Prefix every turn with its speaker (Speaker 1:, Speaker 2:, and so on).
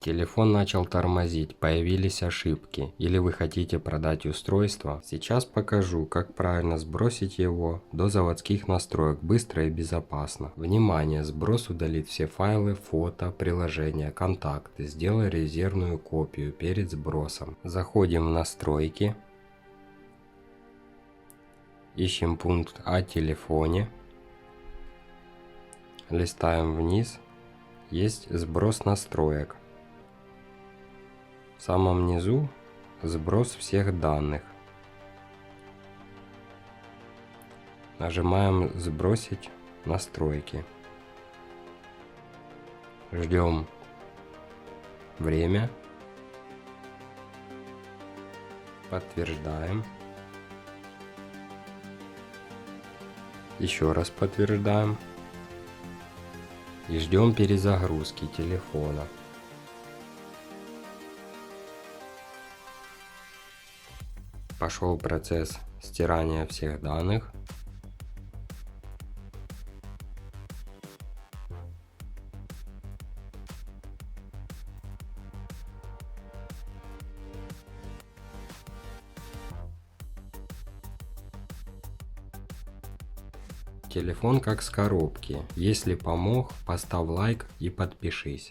Speaker 1: Телефон начал тормозить, появились ошибки, или вы хотите продать устройство? Сейчас покажу, как правильно сбросить его до заводских настроек быстро и безопасно. Внимание! Сброс удалит все файлы, фото, приложения, контакты. Сделай резервную копию перед сбросом. Заходим в настройки. Ищем пункт о телефоне. Листаем вниз. Есть сброс настроек. В самом низу сброс всех данных. Нажимаем «Сбросить настройки». Ждем время. Подтверждаем. Еще раз подтверждаем. И ждем перезагрузки телефона. Пошел процесс стирания всех данных. Телефон как с коробки. Если помог, поставь лайк и подпишись.